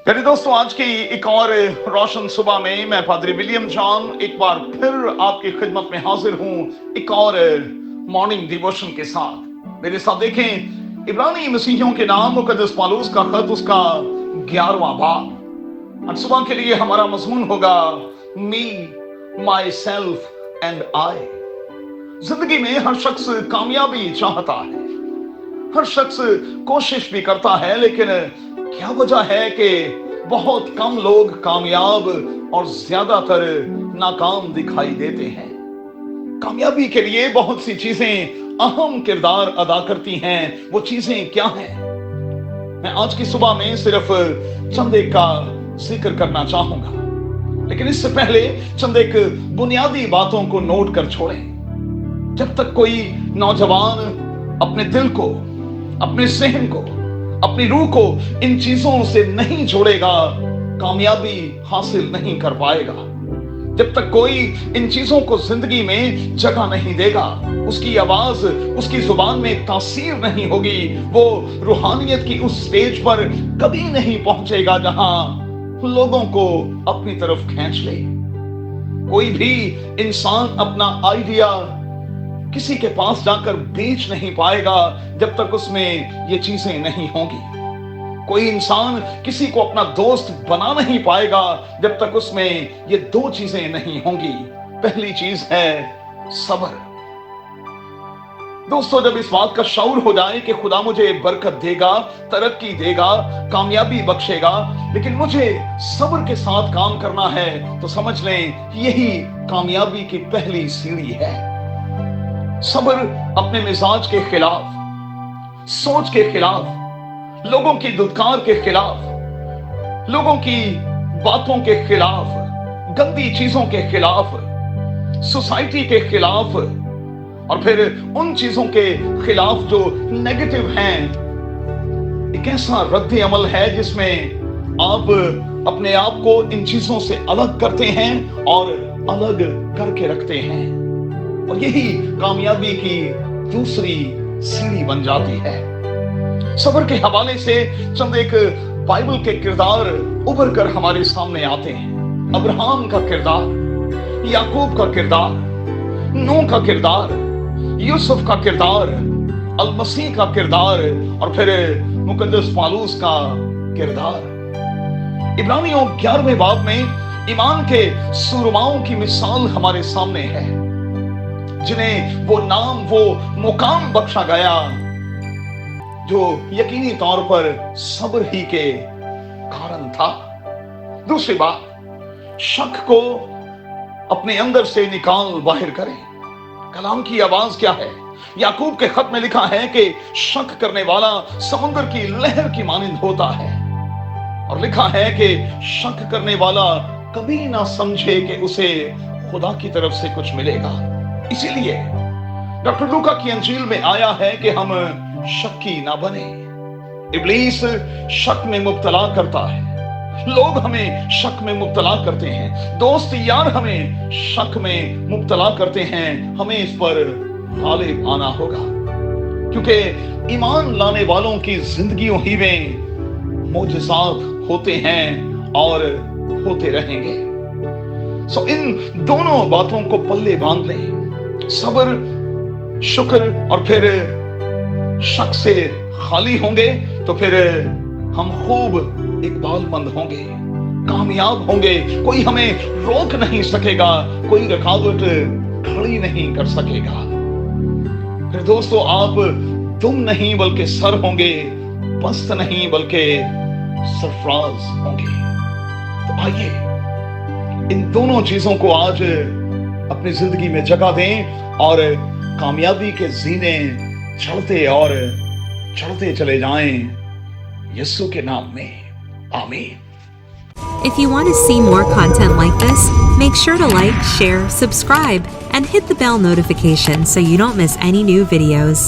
प्यारे दोस्तों, आज की एक और रोशन सुबह में मैं पादरी विलियम जॉन एक बार फिर आपकी खिदमत में हाजिर हूं एक और मॉर्निंग डिवोशन के साथ। मेरे साथ देखें इब्रानी मसीहियों के नाम मुकद्दस पौलुस का खत, उसका 11वां बाब। आज सुबह के लिए हमारा मजमून होगा मी, माई सेल्फ एंड आई। जिंदगी में हर शख्स कामयाबी चाहता है, हर शख्स कोशिश भी करता है, लेकिन क्या वजह है कि बहुत कम लोग कामयाब और ज्यादातर नाकाम दिखाई देते हैं। कामयाबी के लिए बहुत सी चीजें अहम किरदार अदा करती हैं। वो चीजें क्या हैं? मैं आज की सुबह में सिर्फ चंद एक का जिक्र करना चाहूंगा, लेकिन इससे पहले चंद एक बुनियादी बातों को नोट कर छोड़ें। जब तक कोई नौजवान अपने दिल को, अपने सहन को, अपनी रूह को इन चीजों से नहीं जोड़ेगा, कामयाबी हासिल नहीं कर पाएगा। जब तक कोई इन चीजों को जिंदगी में जगह नहीं देगा, उसकी आवाज, उसकी जुबान में तासीर नहीं होगी, वो रूहानियत की उस स्टेज पर कभी नहीं पहुंचेगा जहां लोगों को अपनी तरफ खींच ले। कोई भी इंसान अपना आइडिया किसी के पास जाकर बेच नहीं पाएगा जब तक उसमें ये चीजें नहीं होंगी। कोई इंसान किसी को अपना दोस्त बना नहीं पाएगा जब तक उसमें ये दो चीजें नहीं होंगी। पहली चीज है सब्र। दोस्तों, जब इस बात का शऊर हो जाए कि खुदा मुझे बरकत देगा, तरक्की देगा, कामयाबी बख्शेगा, लेकिन मुझे सब्र के साथ काम करना है, तो समझ लें यही कामयाबी की पहली सीढ़ी है। सब्र अपने मिजाज के खिलाफ, सोच के खिलाफ, लोगों की दुत्कार के खिलाफ, लोगों की बातों के खिलाफ, गंदी चीजों के खिलाफ, सोसाइटी के खिलाफ, और फिर उन चीजों के खिलाफ जो नेगेटिव हैं, एक ऐसा रद्द अमल है जिसमें आप अपने आप को इन चीजों से अलग करते हैं और अलग करके रखते हैं, और यही कामयाबी की दूसरी सीढ़ी बन जाती है। सब्र के हवाले से चंद एक बाइबल के किरदार उभर कर हमारे सामने आते हैं। अब्राहम का किरदार, याकूब का किरदार, नूह का किरदार, यूसुफ का किरदार, अल मसीह का किरदार, और फिर मुकद्दस पौलुस का किरदार। इब्रानियों 11वें बाब में ईमान के सूरमाओं की मिसाल हमारे सामने है, जिन्हें वो नाम, वो मुकाम बख्शा गया जो यकीनी तौर पर सब्र ही के कारण था। दूसरी बात, शक को अपने अंदर से निकाल बाहर करें। कलाम की आवाज क्या है? याकूब के खत में लिखा है कि शक करने वाला समुद्र की लहर की मानिंद होता है, और लिखा है कि शक करने वाला कभी ना समझे कि उसे खुदा की तरफ से कुछ मिलेगा। इसीलिए डॉक्टर लूका की अंजील में आया है कि हम शक्की ना बने। इब्लीस शक में मुब्तला करता है, लोग हमें शक में मुब्तला करते हैं, दोस्त यार हमें शक में मुब्तला करते हैं। हमें इस पर गालिब आना होगा, क्योंकि ईमान लाने वालों की जिंदगियों ही में मोजज़ात होते हैं और होते रहेंगे। इन दोनों बातों को पल्ले बांध लें, सब्र, शुक्र, और फिर शक से खाली होंगे तो फिर हम खूब इकबालमंद होंगे, कामयाब होंगे। कोई हमें रोक नहीं सकेगा, कोई रुकावट खड़ी नहीं कर सकेगा। फिर दोस्तों, आप तुम नहीं बल्कि सर होंगे, पस्त नहीं बल्कि सरफराज होंगे। तो आइए इन दोनों चीजों को आज अपनी जिंदगी में जगह दें और कामयाबी के जीने चढ़ते और चढ़ते चले जाएं यीशु के नाम में। आमीन। If you want to see more content like this, make sure to like, share, subscribe, and hit the bell notification so you don't miss any new videos.